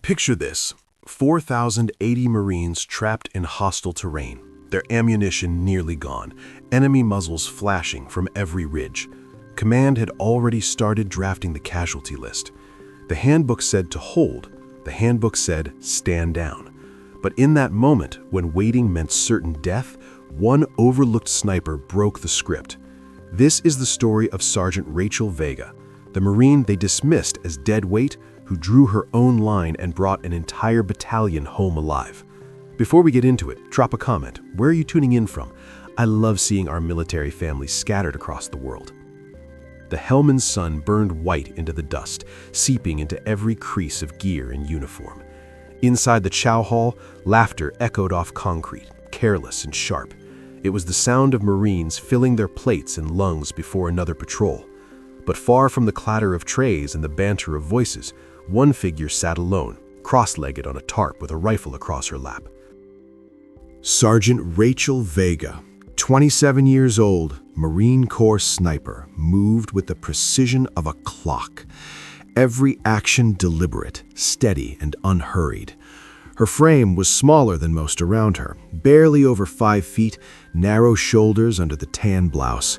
Picture this: 4,080 Marines trapped in hostile terrain, their ammunition nearly gone, enemy muzzles flashing from every ridge. Command had already started drafting the casualty list. The handbook said to hold, the handbook said stand down. But in that moment, when waiting meant certain death, one overlooked sniper broke the script. This is the story of Sergeant Rachel Vega, the Marine they dismissed as dead weight, who drew her own line and brought an entire battalion home alive. Before we get into it, drop a comment. Where are you tuning in from? I love seeing our military families scattered across the world. The Helmand sun burned white into the dust, seeping into every crease of gear and uniform. Inside the chow hall, laughter echoed off concrete, careless and sharp. It was the sound of Marines filling their plates and lungs before another patrol. But far from the clatter of trays and the banter of voices, one figure sat alone, cross-legged on a tarp with a rifle across her lap. Sergeant Rachel Vega, 27 years old, Marine Corps sniper, moved with the precision of a clock. Every action deliberate, steady, and unhurried. Her frame was smaller than most around her, barely over 5 feet, narrow shoulders under the tan blouse.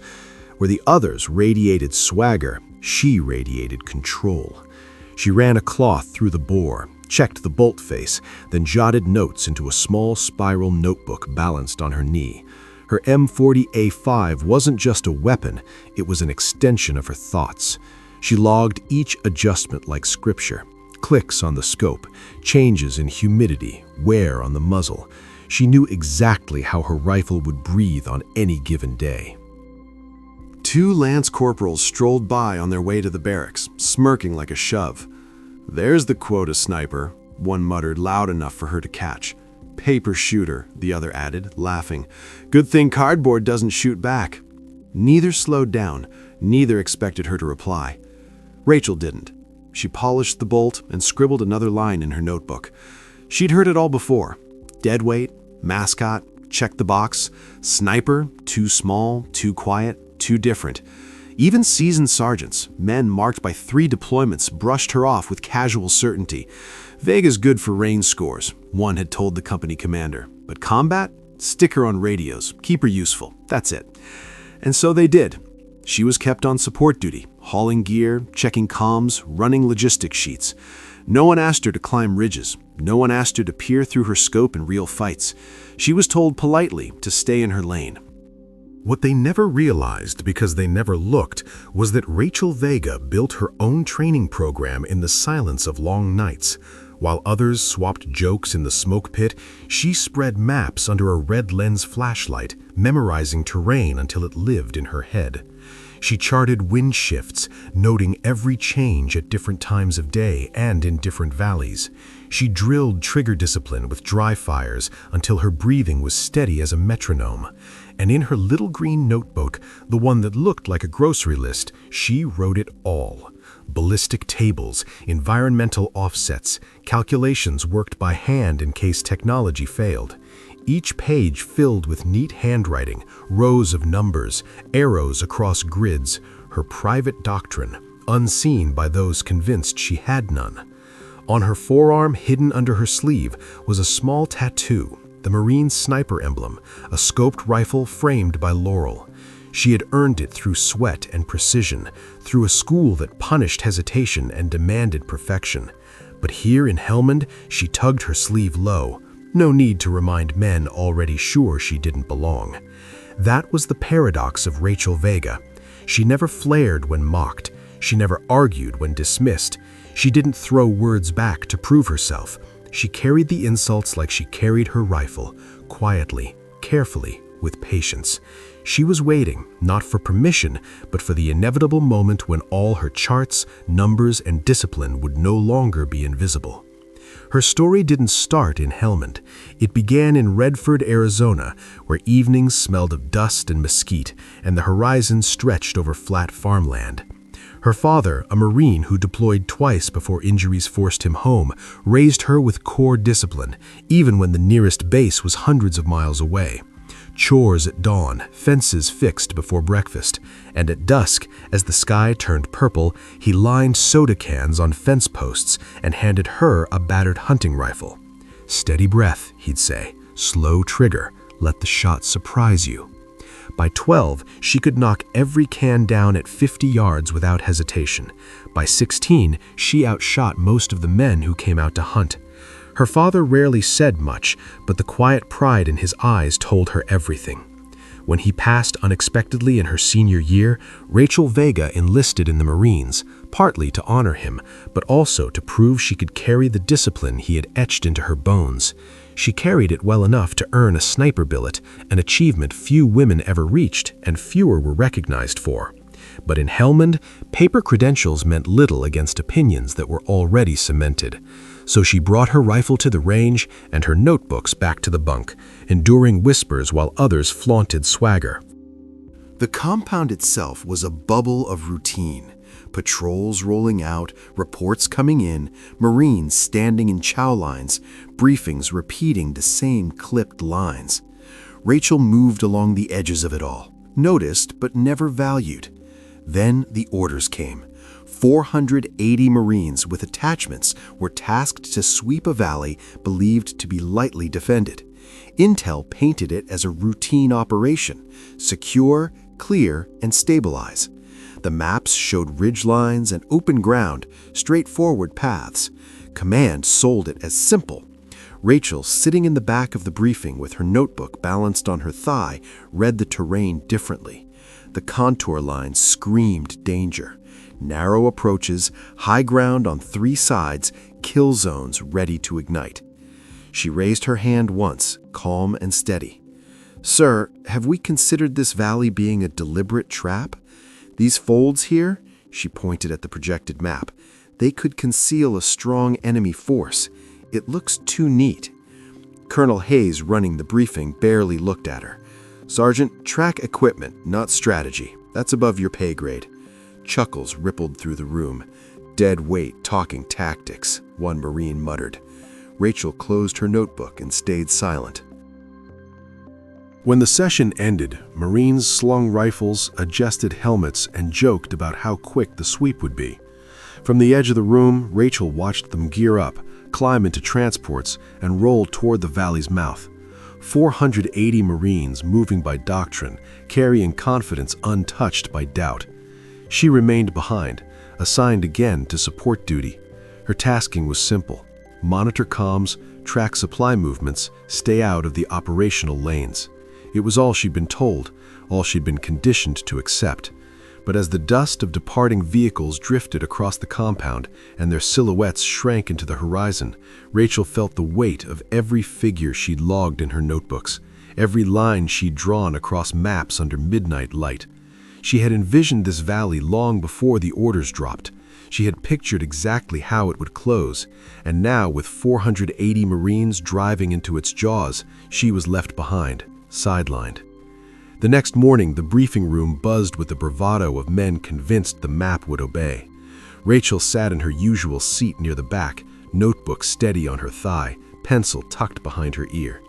Where the others radiated swagger, she radiated control. She ran a cloth through the bore, checked the bolt face, then jotted notes into a small spiral notebook balanced on her knee. Her M40A5 wasn't just a weapon, it was an extension of her thoughts. She logged each adjustment like scripture. Clicks on the scope, changes in humidity, wear on the muzzle. She knew exactly how her rifle would breathe on any given day. 2 lance corporals strolled by on their way to the barracks, smirking like a shove. "There's the quota sniper," one muttered loud enough for her to catch. "Paper shooter," the other added, laughing. "Good thing cardboard doesn't shoot back." Neither slowed down, neither expected her to reply. Rachel didn't. She polished the bolt and scribbled another line in her notebook. She'd heard it all before. Deadweight, mascot, check the box, sniper, too small, too quiet, too different. Even seasoned sergeants, men marked by 3 deployments, brushed her off with casual certainty. "Vega's good for range scores," one had told the company commander. "But combat? Stick her on radios, keep her useful, that's it." And so they did. She was kept on support duty, hauling gear, checking comms, running logistics sheets. No one asked her to climb ridges. No one asked her to peer through her scope in real fights. She was told politely to stay in her lane. What they never realized, because they never looked, was that Rachel Vega built her own training program in the silence of long nights. While others swapped jokes in the smoke pit, she spread maps under a red lens flashlight, memorizing terrain until it lived in her head. She charted wind shifts, noting every change at different times of day and in different valleys. She drilled trigger discipline with dry fires until her breathing was steady as a metronome. And in her little green notebook, the one that looked like a grocery list, she wrote it all. Ballistic tables, environmental offsets, calculations worked by hand in case technology failed. Each page filled with neat handwriting, rows of numbers, arrows across grids, her private doctrine, unseen by those convinced she had none. On her forearm, hidden under her sleeve, was a small tattoo, the Marine sniper emblem, a scoped rifle framed by laurel. She had earned it through sweat and precision, through a school that punished hesitation and demanded perfection. But here in Helmand, she tugged her sleeve low. No need to remind men already sure she didn't belong. That was the paradox of Rachel Vega. She never flared when mocked. She never argued when dismissed. She didn't throw words back to prove herself. She carried the insults like she carried her rifle, quietly, carefully, with patience. She was waiting, not for permission, but for the inevitable moment when all her charts, numbers, and discipline would no longer be invisible. Her story didn't start in Helmand. It began in Redford, Arizona, where evenings smelled of dust and mesquite, and the horizon stretched over flat farmland. Her father, a Marine who deployed twice before injuries forced him home, raised her with Corps discipline, even when the nearest base was hundreds of miles away. chores at dawn, fences fixed before breakfast, and at dusk, as the sky turned purple, he lined soda cans on fence posts and handed her a battered hunting rifle. "Steady breath," he'd say, "slow trigger, let the shot surprise you." By 12, she could knock every can down at 50 yards without hesitation. By 16, she outshot most of the men who came out to hunt. Her father rarely said much, but the quiet pride in his eyes told her everything. When he passed unexpectedly in her senior year, Rachel Vega enlisted in the Marines, partly to honor him, but also to prove she could carry the discipline he had etched into her bones. She carried it well enough to earn a sniper billet, an achievement few women ever reached and fewer were recognized for. But in Helmand, paper credentials meant little against opinions that were already cemented. So she brought her rifle to the range and her notebooks back to the bunk, enduring whispers while others flaunted swagger. The compound itself was a bubble of routine. Patrols rolling out, reports coming in, Marines standing in chow lines, briefings repeating the same clipped lines. Rachel moved along the edges of it all, noticed but never valued. Then the orders came. 480 Marines with attachments were tasked to sweep a valley believed to be lightly defended. Intel painted it as a routine operation: secure, clear, and stabilize. The maps showed ridgelines and open ground, straightforward paths. Command sold it as simple. Rachel, sitting in the back of the briefing with her notebook balanced on her thigh, read the terrain differently. The contour lines screamed danger. Narrow approaches, high ground on 3 sides, kill zones ready to ignite. She raised her hand once, calm and steady. "Sir, have we considered this valley being a deliberate trap? These folds here," she pointed at the projected map, "they could conceal a strong enemy force. It looks too neat." Colonel Hayes, running the briefing, barely looked at her. "Sergeant, track equipment, not strategy. That's above your pay grade." Chuckles rippled through the room. "Dead weight talking tactics," one Marine muttered. Rachel closed her notebook and stayed silent. When the session ended, Marines slung rifles, adjusted helmets, and joked about how quick the sweep would be. From the edge of the room, Rachel watched them gear up, climb into transports, and roll toward the valley's mouth. 480 Marines moving by doctrine, carrying confidence untouched by doubt. She remained behind, assigned again to support duty. Her tasking was simple: monitor comms, track supply movements, stay out of the operational lanes. It was all she'd been told, all she'd been conditioned to accept. But as the dust of departing vehicles drifted across the compound and their silhouettes shrank into the horizon, Rachel felt the weight of every figure she'd logged in her notebooks, every line she'd drawn across maps under midnight light. She had envisioned this valley long before the orders dropped. She had pictured exactly how it would close, and now, with 480 Marines driving into its jaws, she was left behind, sidelined. The next morning, the briefing room buzzed with the bravado of men convinced the map would obey. Rachel sat in her usual seat near the back, notebook steady on her thigh, pencil tucked behind her ear.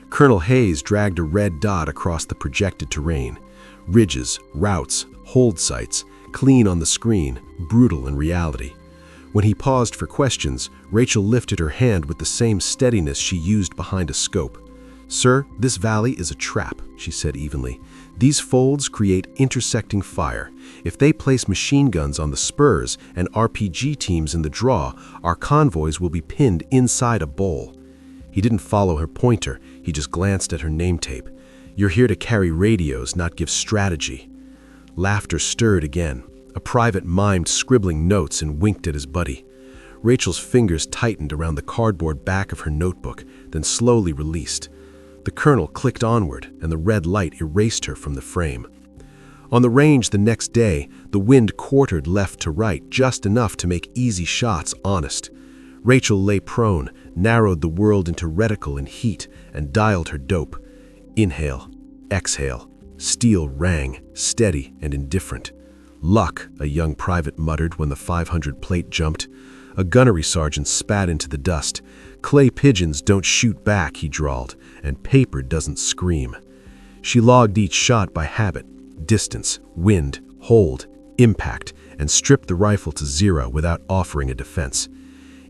Colonel Hayes dragged a red dot across the projected terrain. Ridges, routes, hold sites, clean on the screen, brutal in reality. When he paused for questions, Rachel lifted her hand with the same steadiness she used behind a scope. "Sir, this valley is a trap," she said evenly. "These folds create intersecting fire. If they place machine guns on the spurs and RPG teams in the draw, our convoys will be pinned inside a bowl." He didn't follow her pointer, he just glanced at her name tape. "You're here to carry radios, not give strategy." Laughter stirred again. A private mimed scribbling notes and winked at his buddy. Rachel's fingers tightened around the cardboard back of her notebook, then slowly released. The colonel clicked onward, and the red light erased her from the frame. On the range the next day, the wind quartered left to right just enough to make easy shots honest. Rachel lay prone, narrowed the world into reticle and heat, and dialed her dope. Inhale, exhale. Steel rang, steady and indifferent. "Luck," a young private muttered when the 500 plate jumped. A gunnery sergeant spat into the dust. "Clay pigeons don't shoot back," he drawled, "and paper doesn't scream." She logged each shot by habit, distance, wind, hold, impact, and stripped the rifle to 0 without offering a defense.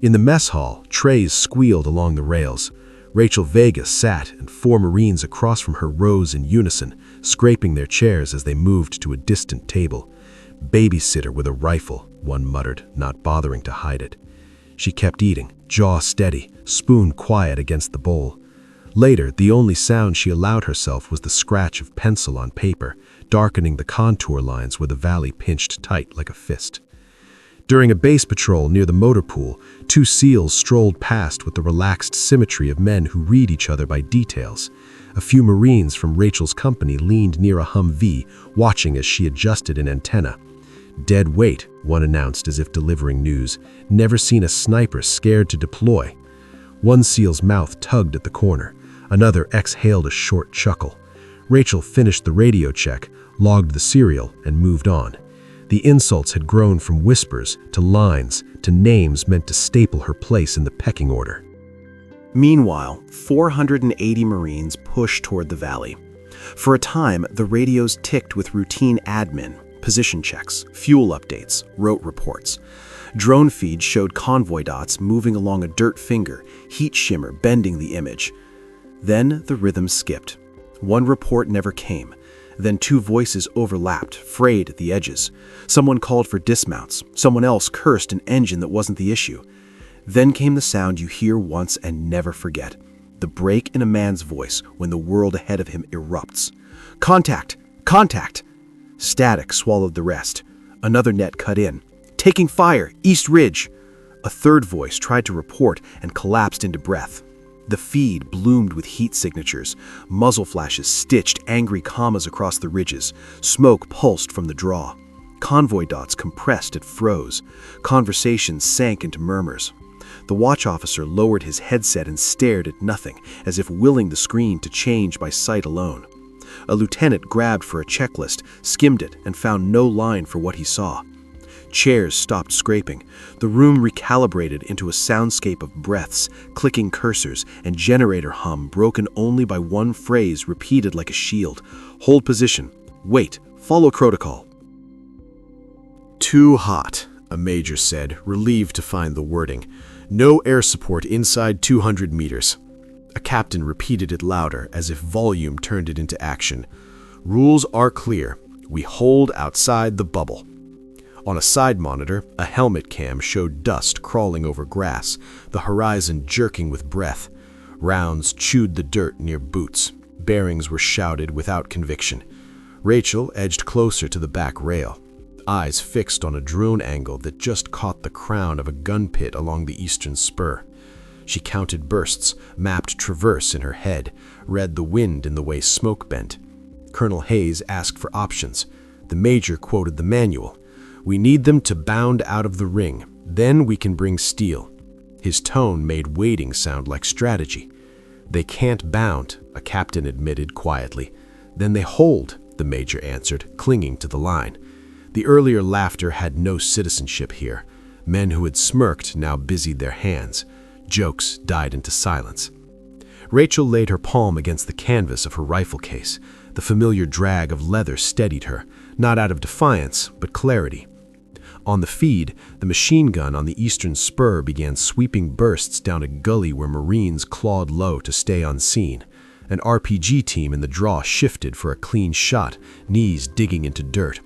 In the mess hall, trays squealed along the rails. Rachel Vega sat, and 4 Marines across from her rose in unison, scraping their chairs as they moved to a distant table. "Babysitter with a rifle," one muttered, not bothering to hide it. She kept eating, jaw steady, spoon quiet against the bowl. Later, the only sound she allowed herself was the scratch of pencil on paper, darkening the contour lines where the valley pinched tight like a fist. During a base patrol near the motor pool, 2 SEALs strolled past with the relaxed symmetry of men who read each other by details. A few Marines from Rachel's company leaned near a Humvee, watching as she adjusted an antenna. "Dead weight," one announced as if delivering news. "Never seen a sniper scared to deploy." One SEAL's mouth tugged at the corner. Another exhaled a short chuckle. Rachel finished the radio check, logged the serial, and moved on. The insults had grown from whispers to lines to names meant to staple her place in the pecking order. Meanwhile, 480 Marines pushed toward the valley. For a time, the radios ticked with routine admin, position checks, fuel updates, route reports. Drone feeds showed convoy dots moving along a dirt finger, heat shimmer bending the image. Then the rhythm skipped. One report never came. Then 2 voices overlapped, frayed at the edges. Someone called for dismounts. Someone else cursed an engine that wasn't the issue. Then came the sound you hear once and never forget. The break in a man's voice when the world ahead of him erupts. "Contact! Contact!" Static swallowed the rest. Another net cut in. "Taking fire! East Ridge!" A third voice tried to report and collapsed into breath. The feed bloomed with heat signatures. Muzzle flashes stitched angry commas across the ridges. Smoke pulsed from the draw. Convoy dots compressed and froze. Conversations sank into murmurs. The watch officer lowered his headset and stared at nothing, as if willing the screen to change by sight alone. A lieutenant grabbed for a checklist, skimmed it, and found no line for what he saw. Chairs stopped scraping. The room recalibrated into a soundscape of breaths, clicking cursors, and generator hum broken only by one phrase repeated like a shield. "Hold position. Wait. Follow protocol." "Too hot," a major said, relieved to find the wording. "No air support inside 200 meters. A captain repeated it louder, as if volume turned it into action. "Rules are clear. We hold outside the bubble." On a side monitor, a helmet cam showed dust crawling over grass, the horizon jerking with breath. Rounds chewed the dirt near boots. Bearings were shouted without conviction. Rachel edged closer to the back rail, eyes fixed on a drone angle that just caught the crown of a gun pit along the eastern spur. She counted bursts, mapped traverse in her head, read the wind in the way smoke bent. Colonel Hayes asked for options. The major quoted the manual. "We need them to bound out of the ring. Then we can bring steel." His tone made waiting sound like strategy. "They can't bound," a captain admitted quietly. "Then they hold," the major answered, clinging to the line. The earlier laughter had no citizenship here. Men who had smirked now busied their hands. Jokes died into silence. Rachel laid her palm against the canvas of her rifle case. The familiar drag of leather steadied her, not out of defiance, but clarity. On the feed, the machine gun on the eastern spur began sweeping bursts down a gully where Marines clawed low to stay unseen. An RPG team in the draw shifted for a clean shot, knees digging into dirt.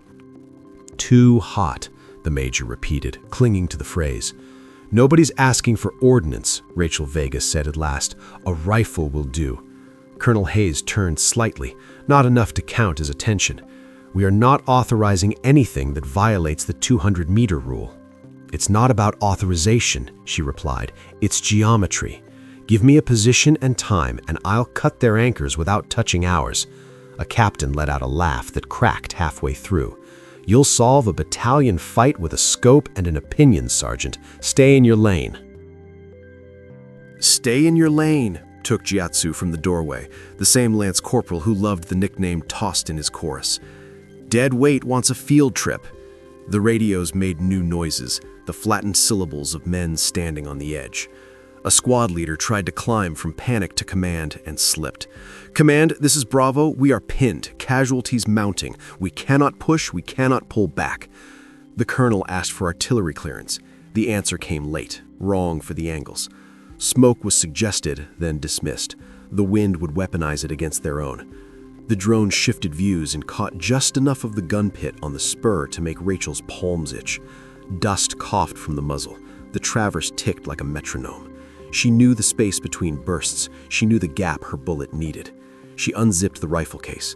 "Too hot," the major repeated, clinging to the phrase. "Nobody's asking for ordnance," Rachel Vega said at last. "A rifle will do." Colonel Hayes turned slightly, not enough to count his attention. "We are not authorizing anything that violates the 200-meter rule." "It's not about authorization," she replied. "It's geometry. Give me a position and time, and I'll cut their anchors without touching ours." A captain let out a laugh that cracked halfway through. "You'll solve a battalion fight with a scope and an opinion, Sergeant. Stay in your lane." "Stay in your lane," took Jiatsu from the doorway, the same lance corporal who loved the nickname tossed in his chorus. "Dead weight wants a field trip." The radios made new noises, the flattened syllables of men standing on the edge. A squad leader tried to climb from panic to command and slipped. "Command, this is Bravo. We are pinned. Casualties mounting. We cannot push. We cannot pull back." The colonel asked for artillery clearance. The answer came late, wrong for the angles. Smoke was suggested, then dismissed. The wind would weaponize it against their own. The drone shifted views and caught just enough of the gun pit on the spur to make Rachel's palms itch. Dust coughed from the muzzle. The traverse ticked like a metronome. She knew the space between bursts. She knew the gap her bullet needed. She unzipped the rifle case.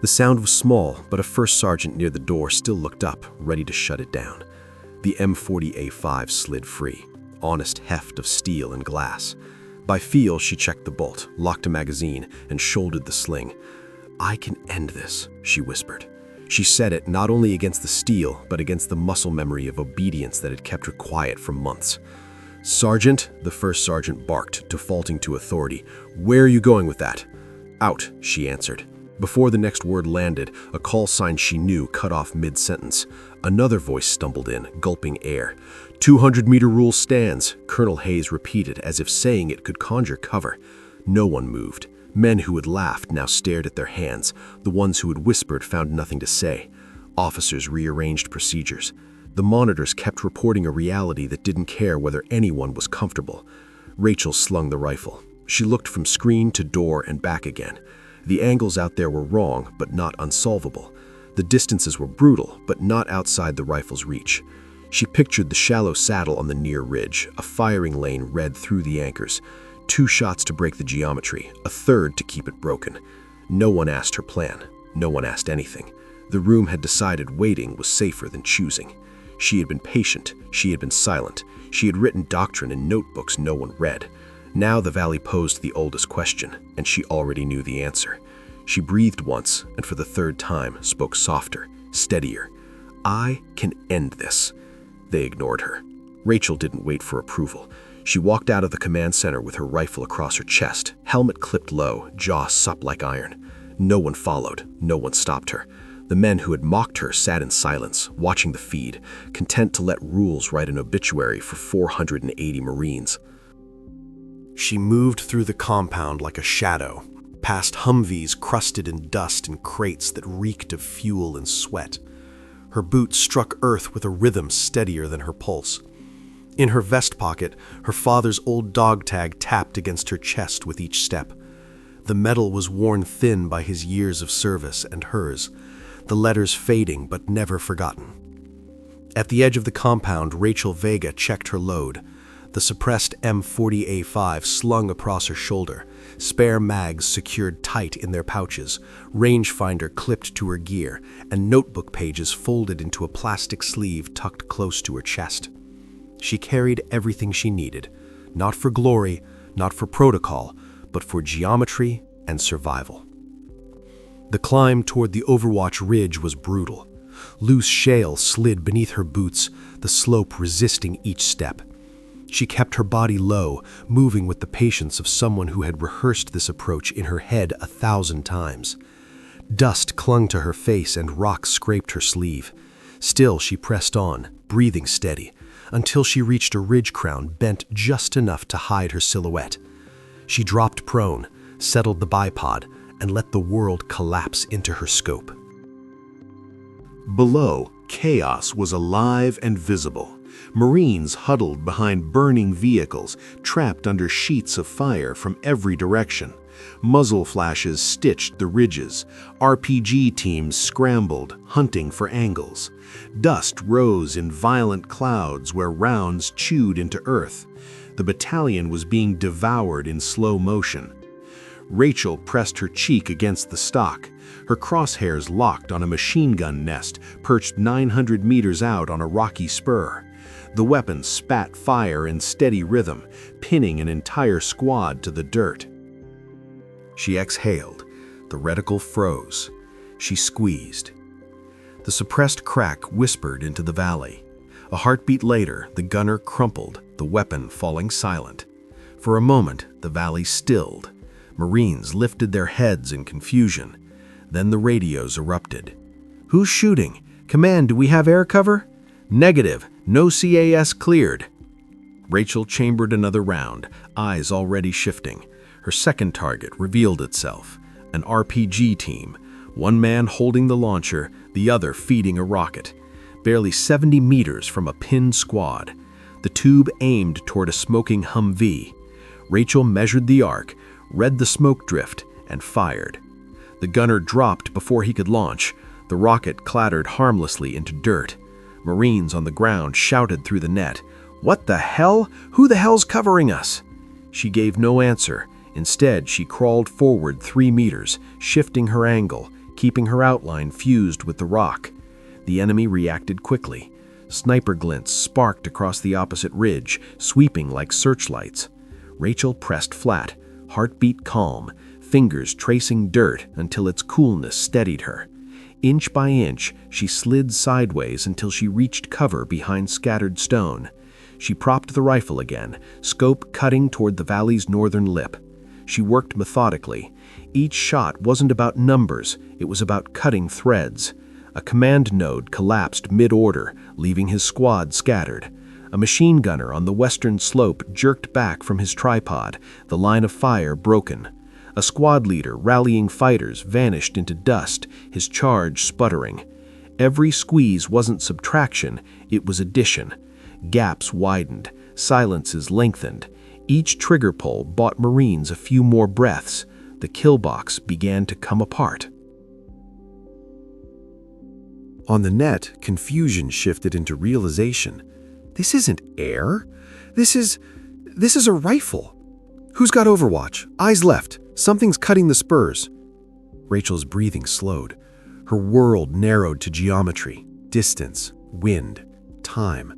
The sound was small, but a first sergeant near the door still looked up, ready to shut it down. The M40A5 slid free, honest heft of steel and glass. By feel, she checked the bolt, locked a magazine, and shouldered the sling. "I can end this," she whispered. She said it not only against the steel, but against the muscle memory of obedience that had kept her quiet for months. "Sergeant," the first sergeant barked, defaulting to authority. "Where are you going with that?" "Out," she answered. Before the next word landed, a call sign she knew cut off mid-sentence. Another voice stumbled in, gulping air. 200-meter rule stands," Colonel Hayes repeated, as if saying it could conjure cover. No one moved. Men who had laughed now stared at their hands. The ones who had whispered found nothing to say. Officers rearranged procedures. The monitors kept reporting a reality that didn't care whether anyone was comfortable. Rachel slung the rifle. She looked from screen to door and back again. The angles out there were wrong, but not unsolvable. The distances were brutal, but not outside the rifle's reach. She pictured the shallow saddle on the near ridge, a firing lane read through the anchors. 2 shots to break the geometry, a third to keep it broken. No one asked her plan. No one asked anything. The room had decided waiting was safer than choosing. She had been patient. She had been silent. She had written doctrine in notebooks no one read. Now the valley posed the oldest question, and she already knew the answer. She breathed once, and for the third time spoke softer, steadier. "I can end this." They ignored her. Rachel didn't wait for approval. She walked out of the command center with her rifle across her chest, helmet clipped low, jaw supped like iron. No one followed. No one stopped her. The men who had mocked her sat in silence, watching the feed, content to let rules write an obituary for 480 Marines. She moved through the compound like a shadow, past Humvees crusted in dust and crates that reeked of fuel and sweat. Her boots struck earth with a rhythm steadier than her pulse. In her vest pocket, her father's old dog tag tapped against her chest with each step. The metal was worn thin by his years of service and hers, the letters fading but never forgotten. At the edge of the compound, Rachel Vega checked her load. The suppressed M40A5 slung across her shoulder, spare mags secured tight in their pouches, rangefinder clipped to her gear, and notebook pages folded into a plastic sleeve tucked close to her chest. She carried everything she needed, not for glory, not for protocol, but for geometry and survival. The climb toward the Overwatch ridge was brutal. Loose shale slid beneath her boots, the slope resisting each step. She kept her body low, moving with the patience of someone who had rehearsed this approach in her head 1,000 times. Dust clung to her face and rocks scraped her sleeve. Still, she pressed on, breathing steady, until she reached a ridge crown bent just enough to hide her silhouette. She dropped prone, settled the bipod, and let the world collapse into her scope. Below, chaos was alive and visible. Marines huddled behind burning vehicles, trapped under sheets of fire from every direction. Muzzle flashes stitched the ridges. RPG teams scrambled, hunting for angles. Dust rose in violent clouds where rounds chewed into earth. The battalion was being devoured in slow motion. Rachel pressed her cheek against the stock. Her crosshairs locked on a machine gun nest perched 900 meters out on a rocky spur. The weapon spat fire in steady rhythm, pinning an entire squad to the dirt. She exhaled. The reticle froze. She squeezed. The suppressed crack whispered into the valley. A heartbeat later, the gunner crumpled, the weapon falling silent. For a moment, the valley stilled. Marines lifted their heads in confusion. Then the radios erupted. "Who's shooting? Command, do we have air cover?" "Negative. No CAS cleared." Rachel chambered another round, eyes already shifting. Her second target revealed itself, an RPG team, one man holding the launcher, the other feeding a rocket. Barely 70 meters from a pinned squad. The tube aimed toward a smoking Humvee. Rachel measured the arc, read the smoke drift, and fired. The gunner dropped before he could launch. The rocket clattered harmlessly into dirt. Marines on the ground shouted through the net, "What the hell? Who the hell's covering us?" She gave no answer. Instead, she crawled forward 3 meters, shifting her angle, keeping her outline fused with the rock. The enemy reacted quickly. Sniper glints sparked across the opposite ridge, sweeping like searchlights. Rachel pressed flat, heartbeat calm, fingers tracing dirt until its coolness steadied her. Inch by inch, she slid sideways until she reached cover behind scattered stone. She propped the rifle again, scope cutting toward the valley's northern lip. She worked methodically. Each shot wasn't about numbers, it was about cutting threads. A command node collapsed mid-order, leaving his squad scattered. A machine gunner on the western slope jerked back from his tripod, the line of fire broken. A squad leader rallying fighters vanished into dust, his charge sputtering. Every squeeze wasn't subtraction, it was addition. Gaps widened, silences lengthened. Each trigger pull bought Marines a few more breaths. The kill box began to come apart. On the net, confusion shifted into realization. This isn't air. This is a rifle. Who's got overwatch? Eyes left. Something's cutting the spurs. Rachel's breathing slowed. Her world narrowed to geometry, distance, wind, time.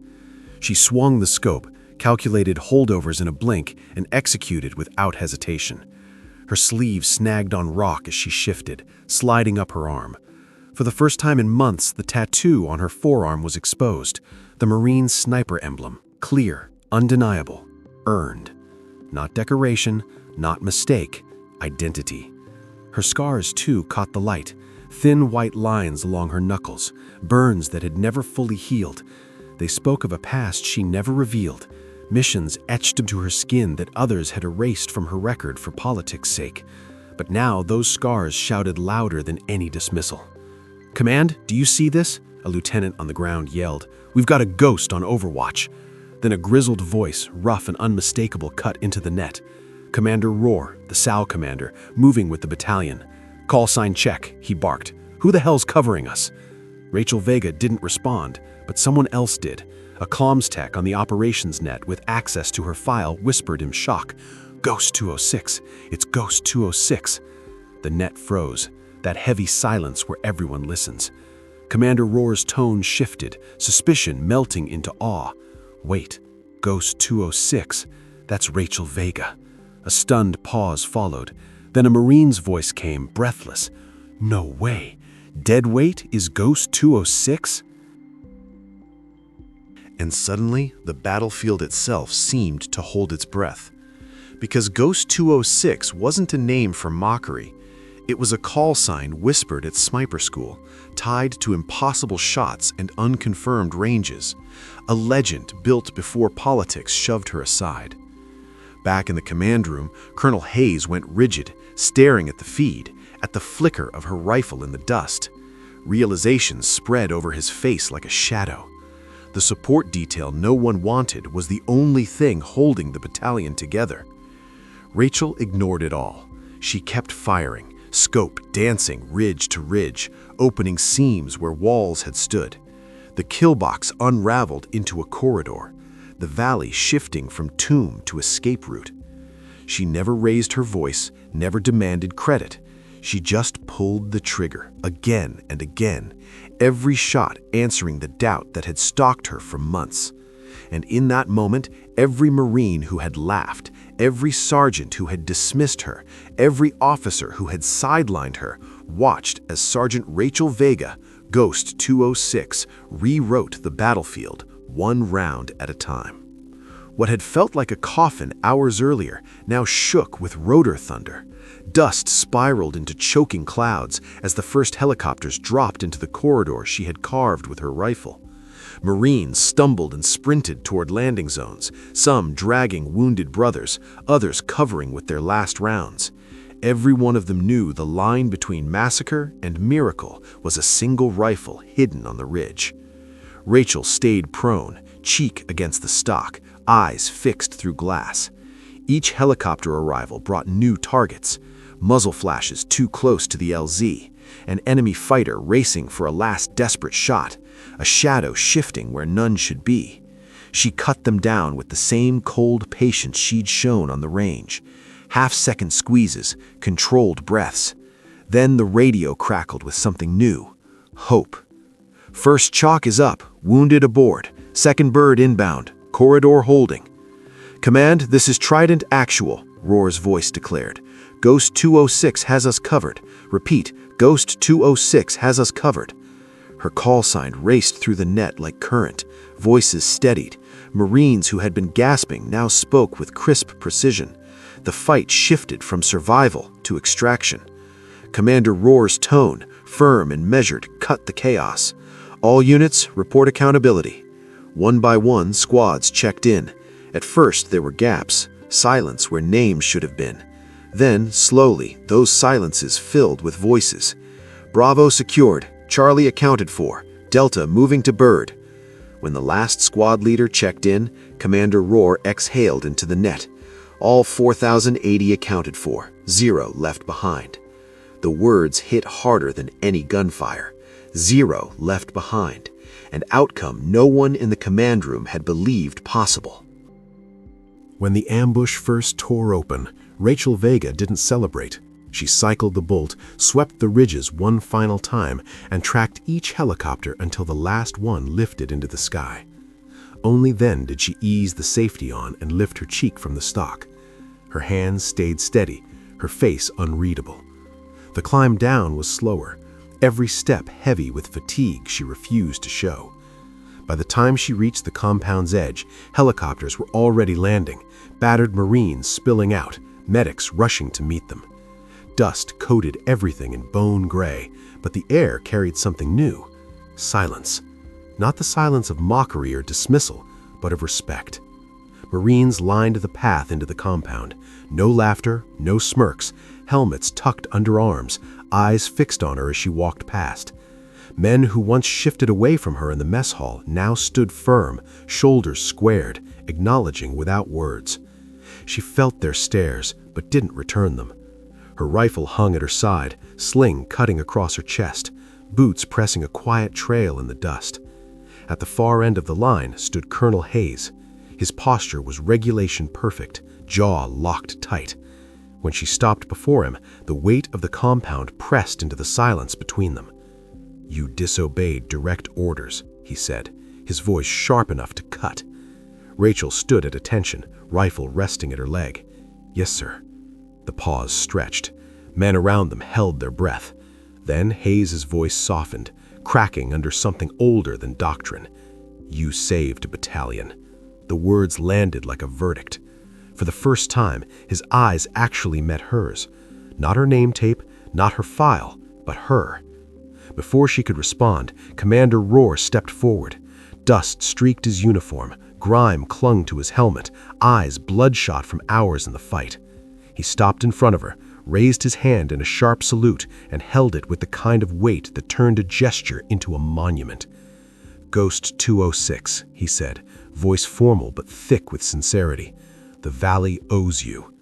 She swung the scope, calculated holdovers in a blink, and executed without hesitation. Her sleeve snagged on rock as she shifted, sliding up her arm. For the first time in months, the tattoo on her forearm was exposed. The Marine sniper emblem, clear, undeniable, earned. Not decoration, not mistake, identity. Her scars, too, caught the light. Thin white lines along her knuckles, burns that had never fully healed. They spoke of a past she never revealed, missions etched into her skin that others had erased from her record for politics' sake. But now those scars shouted louder than any dismissal. "Command, do you see this?" A lieutenant on the ground yelled. "We've got a ghost on overwatch." Then a grizzled voice, rough and unmistakable, cut into the net. Commander Rohr, the SAL commander, moving with the battalion. "Call sign check," he barked. "Who the hell's covering us?" Rachel Vega didn't respond, but someone else did. A comms tech on the operations net with access to her file whispered in shock, "Ghost 206, it's Ghost 206. The net froze, that heavy silence where everyone listens. Commander Rohr's tone shifted, suspicion melting into awe. Wait, Ghost 206, that's Rachel Vega. A stunned pause followed. Then a Marine's voice came, breathless. "No way. Deadweight is Ghost 206? And suddenly, the battlefield itself seemed to hold its breath. Because Ghost 206 wasn't a name for mockery. It was a call sign whispered at sniper school, tied to impossible shots and unconfirmed ranges. A legend built before politics shoved her aside. Back in the command room, Colonel Hayes went rigid, staring at the feed, at the flicker of her rifle in the dust. Realization spread over his face like a shadow. The support detail no one wanted was the only thing holding the battalion together. Rachel ignored it all. She kept firing, scope dancing ridge to ridge, opening seams where walls had stood. The kill box unraveled into a corridor, the valley shifting from tomb to escape route. She never raised her voice, never demanded credit. She just pulled the trigger again and again, every shot answering the doubt that had stalked her for months. And in that moment, every Marine who had laughed, every sergeant who had dismissed her, every officer who had sidelined her, watched as Sergeant Rachel Vega, Ghost 206, rewrote the battlefield, one round at a time. What had felt like a coffin hours earlier now shook with rotor thunder. Dust spiraled into choking clouds as the first helicopters dropped into the corridor she had carved with her rifle. Marines stumbled and sprinted toward landing zones, some dragging wounded brothers, others covering with their last rounds. Every one of them knew the line between massacre and miracle was a single rifle hidden on the ridge. Rachel stayed prone, cheek against the stock, eyes fixed through glass. Each helicopter arrival brought new targets, muzzle flashes too close to the LZ, an enemy fighter racing for a last desperate shot, a shadow shifting where none should be. She cut them down with the same cold patience she'd shown on the range. Half-second squeezes, controlled breaths. Then the radio crackled with something new. Hope. First chalk is up, wounded aboard. Second bird inbound, corridor holding. Command, this is Trident Actual, Roar's voice declared. Ghost 206 has us covered. Repeat, Ghost 206 has us covered. Her call sign raced through the net like current. Voices steadied. Marines who had been gasping now spoke with crisp precision. The fight shifted from survival to extraction. Commander Roar's tone, firm and measured, cut the chaos. All units, report accountability. One by one, squads checked in. At first, there were gaps, silence where names should have been. Then, slowly, those silences filled with voices. Bravo secured, Charlie accounted for, Delta moving to Bird. When the last squad leader checked in, Commander Roar exhaled into the net. All 4,080 accounted for, 0 left behind. The words hit harder than any gunfire. 0 left behind. An outcome no one in the command room had believed possible. When the ambush first tore open, Rachel Vega didn't celebrate. She cycled the bolt, swept the ridges one final time, and tracked each helicopter until the last one lifted into the sky. Only then did she ease the safety on and lift her cheek from the stock. Her hands stayed steady, her face unreadable. The climb down was slower, every step heavy with fatigue she refused to show. By the time she reached the compound's edge, helicopters were already landing, battered Marines spilling out, medics rushing to meet them. Dust coated everything in bone gray, but the air carried something new. Silence. Not the silence of mockery or dismissal, but of respect. Marines lined the path into the compound. No laughter, no smirks, helmets tucked under arms, eyes fixed on her as she walked past. Men who once shifted away from her in the mess hall now stood firm, shoulders squared, acknowledging without words. She felt their stares, but didn't return them. Her rifle hung at her side, sling cutting across her chest, boots pressing a quiet trail in the dust. At the far end of the line stood Colonel Hayes. His posture was regulation perfect, jaw locked tight. When she stopped before him, the weight of the compound pressed into the silence between them. "You disobeyed direct orders," he said, his voice sharp enough to cut. Rachel stood at attention, rifle resting at her leg. "Yes, sir." The pause stretched. Men around them held their breath. Then Hayes' voice softened, cracking under something older than doctrine. "You saved a battalion." The words landed like a verdict. For the first time, his eyes actually met hers. Not her name tape, not her file, but her. Before she could respond, Commander Roar stepped forward. Dust streaked his uniform, grime clung to his helmet, eyes bloodshot from hours in the fight. He stopped in front of her, raised his hand in a sharp salute, and held it with the kind of weight that turned a gesture into a monument. "Ghost 206, he said, voice formal but thick with sincerity. "The valley owes you."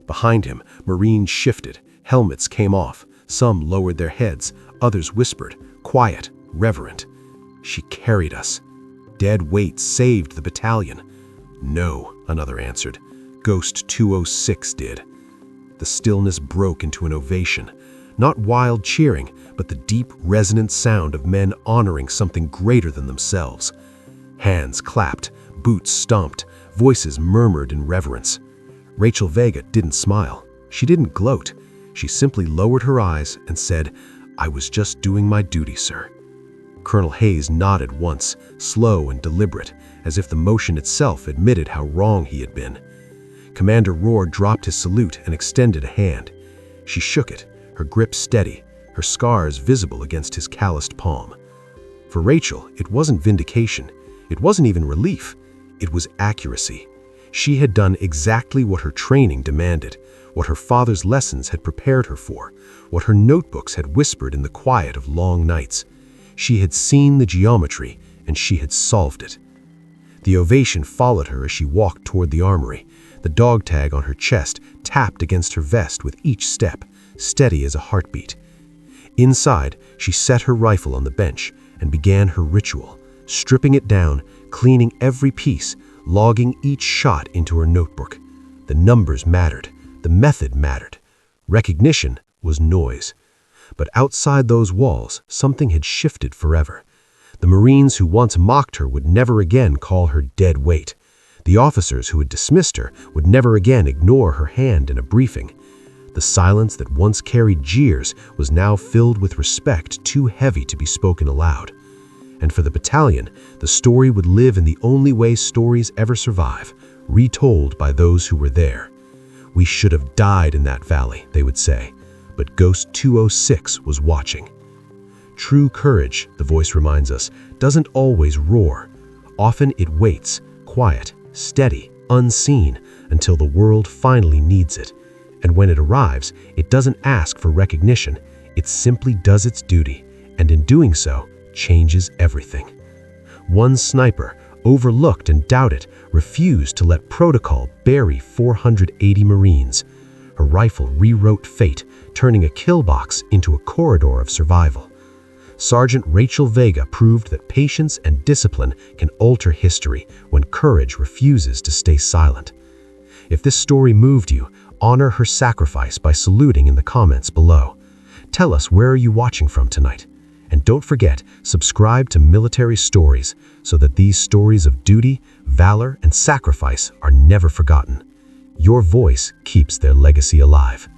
Behind him, Marines shifted, helmets came off, some lowered their heads, others whispered, quiet, reverent. "She carried us. Dead weight saved the battalion." "No," another answered. "Ghost 206 did." The stillness broke into an ovation. Not wild cheering, but the deep, resonant sound of men honoring something greater than themselves. Hands clapped, boots stomped, voices murmured in reverence. Rachel Vega didn't smile. She didn't gloat. She simply lowered her eyes and said, "I was just doing my duty, sir." Colonel Hayes nodded once, slow and deliberate, as if the motion itself admitted how wrong he had been. Commander Roar dropped his salute and extended a hand. She shook it, her grip steady, her scars visible against his calloused palm. For Rachel, it wasn't vindication. It wasn't even relief. It was accuracy. She had done exactly what her training demanded, what her father's lessons had prepared her for, what her notebooks had whispered in the quiet of long nights. She had seen the geometry, and she had solved it. The ovation followed her as she walked toward the armory. The dog tag on her chest tapped against her vest with each step, steady as a heartbeat. Inside, she set her rifle on the bench and began her ritual, stripping it down, cleaning every piece, logging each shot into her notebook. The numbers mattered. The method mattered. Recognition was noise. But outside those walls, something had shifted forever. The Marines who once mocked her would never again call her dead weight. The officers who had dismissed her would never again ignore her hand in a briefing. The silence that once carried jeers was now filled with respect too heavy to be spoken aloud. And for the battalion, the story would live in the only way stories ever survive, retold by those who were there. We should have died in that valley, they would say, but Ghost 206 was watching. True courage, the voice reminds us, doesn't always roar. Often it waits, quiet, steady, unseen, until the world finally needs it. And when it arrives, it doesn't ask for recognition. It simply does its duty, and in doing so, changes everything. One sniper, overlooked and doubted, refused to let protocol bury 480 Marines. Her rifle rewrote fate, turning a kill box into a corridor of survival. Sergeant Rachel Vega proved that patience and discipline can alter history when courage refuses to stay silent. If this story moved you, honor her sacrifice by saluting in the comments below. Tell us, where are you watching from tonight? And don't forget, subscribe to Military Stories so that these stories of duty, valor, and sacrifice are never forgotten. Your voice keeps their legacy alive.